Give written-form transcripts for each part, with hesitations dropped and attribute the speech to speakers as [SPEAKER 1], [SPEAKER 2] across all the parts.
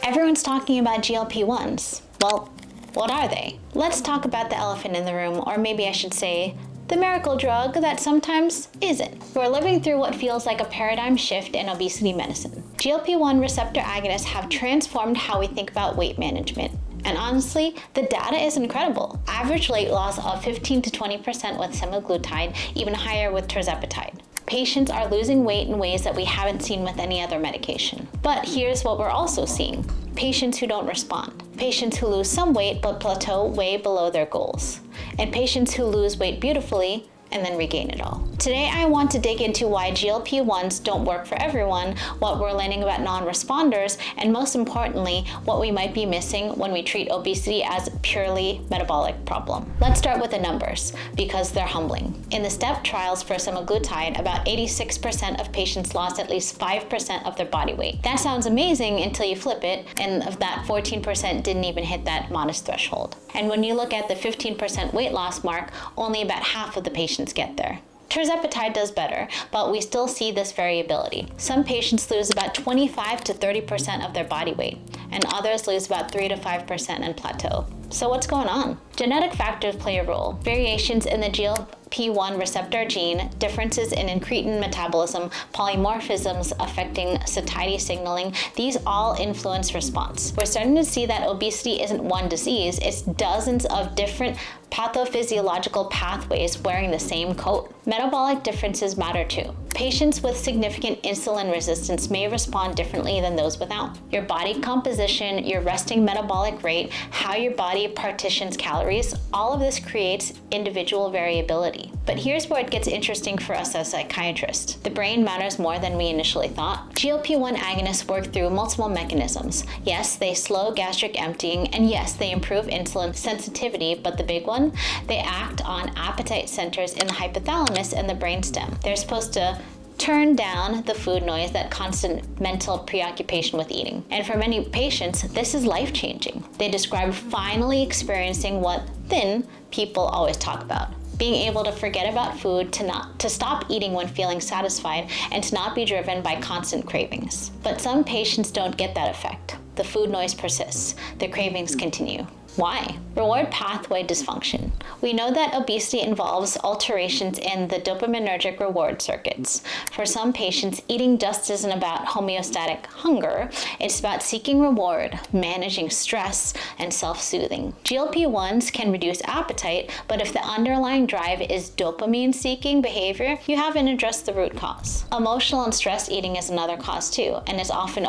[SPEAKER 1] Everyone's talking about GLP-1s. Well, what are they? Let's talk about the elephant in the room, or maybe I should say, the miracle drug that sometimes isn't. We're living through what feels like a paradigm shift in obesity medicine. GLP-1 receptor agonists have transformed how we think about weight management. And honestly, the data is incredible. Average weight loss of 15 to 20% with semaglutide, even higher with tirzepatide. Patients are losing weight in ways that we haven't seen with any other medication. But here's what we're also seeing. Patients who don't respond. Patients who lose some weight but plateau way below their goals. And patients who lose weight beautifully and then regain it all. Today, I want to dig into why GLP-1s don't work for everyone, what we're learning about non-responders, and most importantly, what we might be missing when we treat obesity as a purely metabolic problem. Let's start with the numbers, because they're humbling. In the STEP trials for semaglutide, about 86% of patients lost at least 5% of their body weight. That sounds amazing until you flip it, and of that, 14% didn't even hit that modest threshold. And when you look at the 15% weight loss mark, only about half of the patients get there. Tirzepatide does better, but we still see this variability. Some patients lose about 25 to 30% of their body weight, and others lose about 3 to 5% and plateau. So what's going on? Genetic factors play a role. Variations in the GLP-1 receptor gene, differences in incretin metabolism, polymorphisms affecting satiety signaling, these all influence response. We're starting to see that obesity isn't one disease, it's dozens of different pathophysiological pathways wearing the same coat. Metabolic differences matter too. Patients with significant insulin resistance may respond differently than those without. Your body composition, your resting metabolic rate, how your body partitions calories, all of this creates individual variability. But here's where it gets interesting for us as psychiatrists. The brain matters more than we initially thought. GLP-1 agonists work through multiple mechanisms. Yes, they slow gastric emptying, and yes, they improve insulin sensitivity, but the big one, they act on appetite centers in the hypothalamus and the brainstem. They're supposed to turn down the food noise, that constant mental preoccupation with eating. And for many patients, this is life-changing. They describe finally experiencing what thin people always talk about. Being able to forget about food, to stop eating when feeling satisfied, and to not be driven by constant cravings. But some patients don't get that effect. The food noise persists. The cravings continue. Why? Reward pathway dysfunction. We know that obesity involves alterations in the dopaminergic reward circuits. For some patients, eating just isn't about homeostatic hunger. It's about seeking reward, managing stress, and self-soothing. GLP-1s can reduce appetite, but if the underlying drive is dopamine-seeking behavior, you haven't addressed the root cause. Emotional and stress eating is another cause too, and is often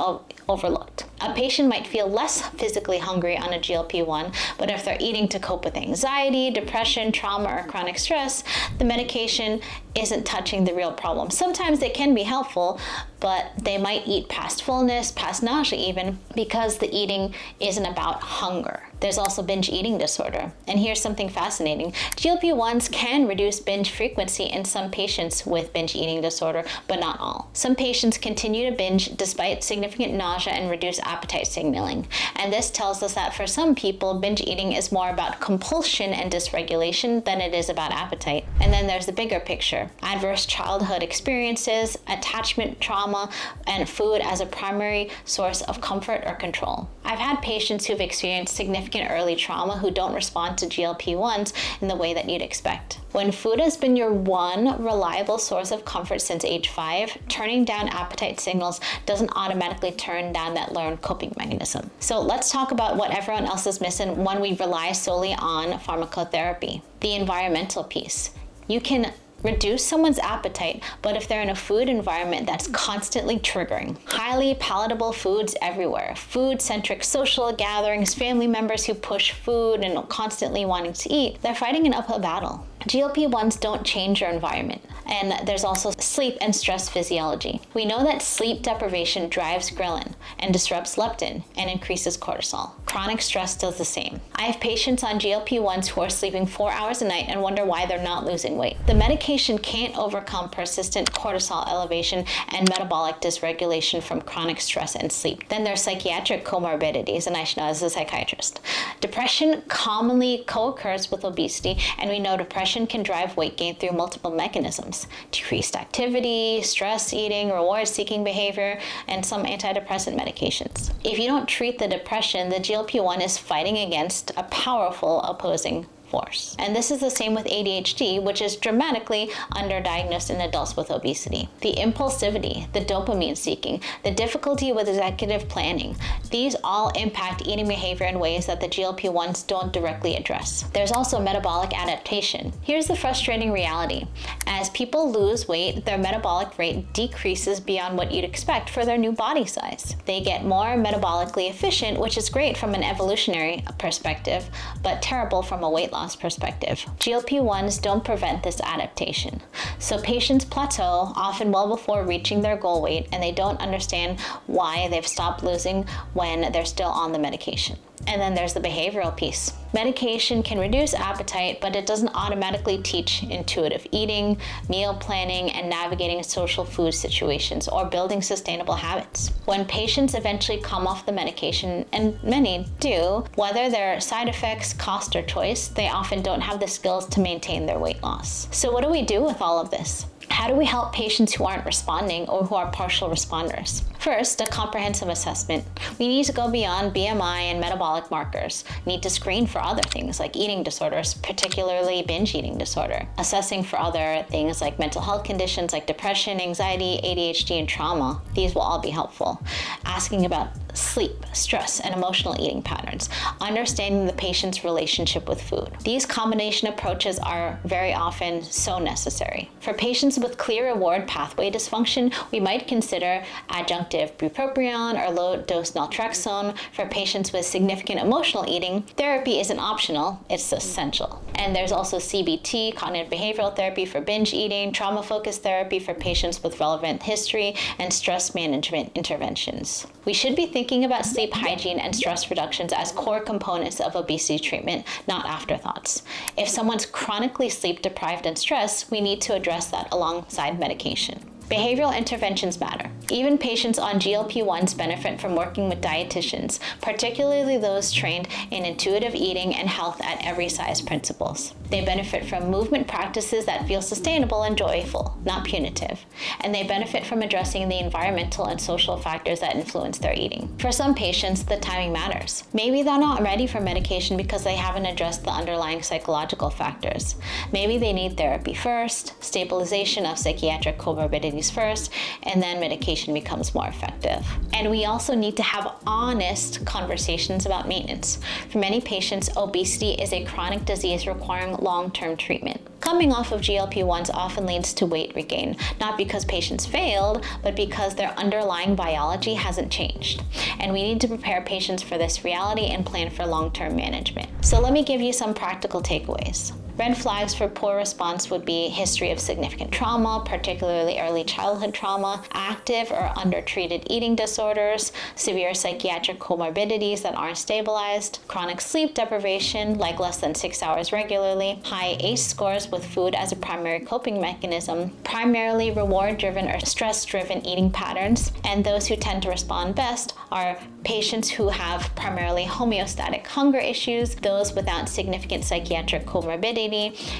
[SPEAKER 1] overlooked. A patient might feel less physically hungry on a GLP-1, but if they're eating to cope with anxiety, depression, trauma, or chronic stress, the medication isn't touching the real problem. Sometimes they can be helpful, but they might eat past fullness, past nausea even, because the eating isn't about hunger. There's also binge eating disorder. And here's something fascinating. GLP-1s can reduce binge frequency in some patients with binge eating disorder, but not all. Some patients continue to binge despite significant nausea and reduced appetite signaling. And this tells us that for some people, binge eating is more about compulsion and dysregulation than it is about appetite. And then there's the bigger picture. Adverse childhood experiences, attachment trauma, and food as a primary source of comfort or control. I've had patients who've experienced significant early trauma who don't respond to GLP-1s in the way that you'd expect. When food has been your one reliable source of comfort since age 5, turning down appetite signals doesn't automatically turn down that learned coping mechanism. So let's talk about what everyone else is missing when we rely solely on pharmacotherapy. The environmental piece. You can reduce someone's appetite, but if they're in a food environment that's constantly triggering, highly palatable foods everywhere, food-centric social gatherings, family members who push food and constantly wanting to eat, they're fighting an uphill battle. GLP-1s don't change your environment. And there's also sleep and stress physiology. We know that sleep deprivation drives ghrelin and disrupts leptin and increases cortisol. Chronic stress does the same. I have patients on GLP-1s who are sleeping 4 hours a night and wonder why they're not losing weight. The medication can't overcome persistent cortisol elevation and metabolic dysregulation from chronic stress and sleep. Then there's psychiatric comorbidities, and I should know as a psychiatrist. Depression commonly co-occurs with obesity, and we know depression depression can drive weight gain through multiple mechanisms: decreased activity, stress eating, reward-seeking behavior, and some antidepressant medications. If you don't treat the depression, the GLP-1 is fighting against a powerful opposing force. And this is the same with ADHD, which is dramatically underdiagnosed in adults with obesity. The impulsivity, the dopamine seeking, the difficulty with executive planning, these all impact eating behavior in ways that the GLP-1s don't directly address. There's also metabolic adaptation. Here's the frustrating reality. As people lose weight, their metabolic rate decreases beyond what you'd expect for their new body size. They get more metabolically efficient, which is great from an evolutionary perspective, but terrible from a weight loss perspective. GLP-1s don't prevent this adaptation. So patients plateau, often well before reaching their goal weight, and they don't understand why they've stopped losing when they're still on the medication. And then there's the behavioral piece. Medication can reduce appetite, but it doesn't automatically teach intuitive eating, meal planning, and navigating social food situations or building sustainable habits. When patients eventually come off the medication, and many do, whether they're side effects, cost, or choice, they often don't have the skills to maintain their weight loss. So what do we do with all of this? How do we help patients who aren't responding or who are partial responders? First, a comprehensive assessment. We need to go beyond BMI and metabolic markers. We need to screen for other things like eating disorders, particularly binge eating disorder. Assessing for other things like mental health conditions like depression, anxiety, ADHD, and trauma. These will all be helpful. Asking about sleep, stress, and emotional eating patterns. Understanding the patient's relationship with food. These combination approaches are very often so necessary. For patients with clear reward pathway dysfunction, we might consider adjunctive bupropion or low-dose naltrexone. For patients with significant emotional eating, therapy isn't optional, it's essential. And there's also CBT, cognitive behavioral therapy for binge eating, trauma-focused therapy for patients with relevant history, and stress management interventions. We should be thinking about sleep hygiene and stress reductions as core components of obesity treatment, not afterthoughts. If someone's chronically sleep deprived and stressed, we need to address that alongside medication. Behavioral interventions matter. Even patients on GLP-1s benefit from working with dietitians, particularly those trained in intuitive eating and health at every size principles. They benefit from movement practices that feel sustainable and joyful, not punitive. And they benefit from addressing the environmental and social factors that influence their eating. For some patients, the timing matters. Maybe they're not ready for medication because they haven't addressed the underlying psychological factors. Maybe they need therapy first, stabilization of psychiatric comorbidities first, and then medication becomes more effective. And we also need to have honest conversations about maintenance. For many patients, obesity is a chronic disease requiring long-term treatment. Coming off of GLP-1s often leads to weight regain, not because patients failed, but because their underlying biology hasn't changed. And we need to prepare patients for this reality and plan for long-term management. So let me give you some practical takeaways. Red flags for poor response would be history of significant trauma, particularly early childhood trauma, active or undertreated eating disorders, severe psychiatric comorbidities that aren't stabilized, chronic sleep deprivation, like less than 6 hours regularly, high ACE scores with food as a primary coping mechanism, primarily reward-driven or stress-driven eating patterns, and those who tend to respond best are patients who have primarily homeostatic hunger issues, those without significant psychiatric comorbidity,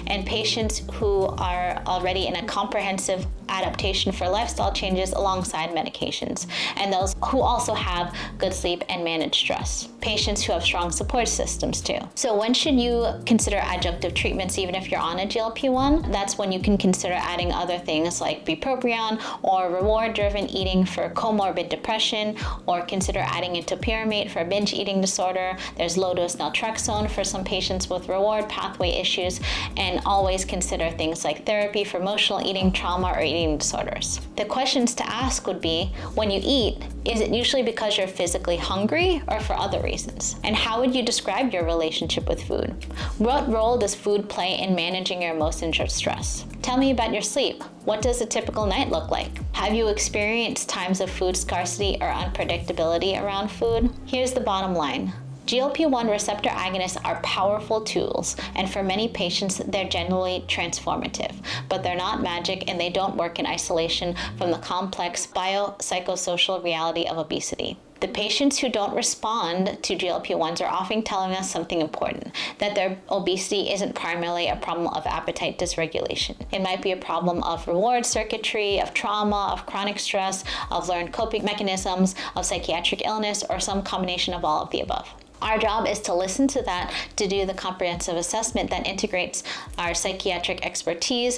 [SPEAKER 1] and patients who are already in a comprehensive adaptation for lifestyle changes alongside medications, and those who also have good sleep and manage stress. Patients who have strong support systems too. So when should you consider adjunctive treatments even if you're on a GLP-1? That's when you can consider adding other things like bupropion or reward-driven eating for comorbid depression, or consider adding it to pyramate for binge eating disorder. There's low-dose naltrexone for some patients with reward pathway issues, and always consider things like therapy for emotional eating, trauma, or eating disorders. The questions to ask would be, when you eat, is it usually because you're physically hungry or for other reasons? And how would you describe your relationship with food? What role does food play in managing your emotions or stress? Tell me about your sleep. What does a typical night look like? Have you experienced times of food scarcity or unpredictability around food? Here's the bottom line. GLP-1 receptor agonists are powerful tools, and for many patients, they're genuinely transformative, but they're not magic and they don't work in isolation from the complex biopsychosocial reality of obesity. The patients who don't respond to GLP-1s are often telling us something important, that their obesity isn't primarily a problem of appetite dysregulation. It might be a problem of reward circuitry, of trauma, of chronic stress, of learned coping mechanisms, of psychiatric illness, or some combination of all of the above. Our job is to listen to that, to do the comprehensive assessment that integrates our psychiatric expertise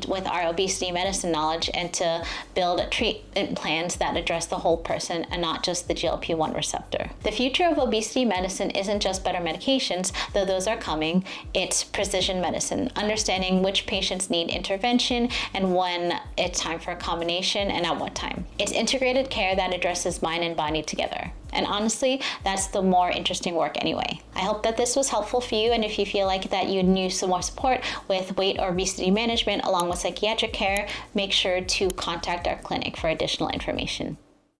[SPEAKER 1] with our obesity medicine knowledge, and to build treatment plans that address the whole person and not just the GLP-1 receptor. The future of obesity medicine isn't just better medications, though those are coming. It's precision medicine, understanding which patients need intervention and when it's time for a combination and at what time. It's integrated care that addresses mind and body together. And honestly, that's the more interesting work anyway. I hope that this was helpful for you, and if you feel like that you need some more support with weight or obesity management along with psychiatric care, make sure to contact our clinic for additional information.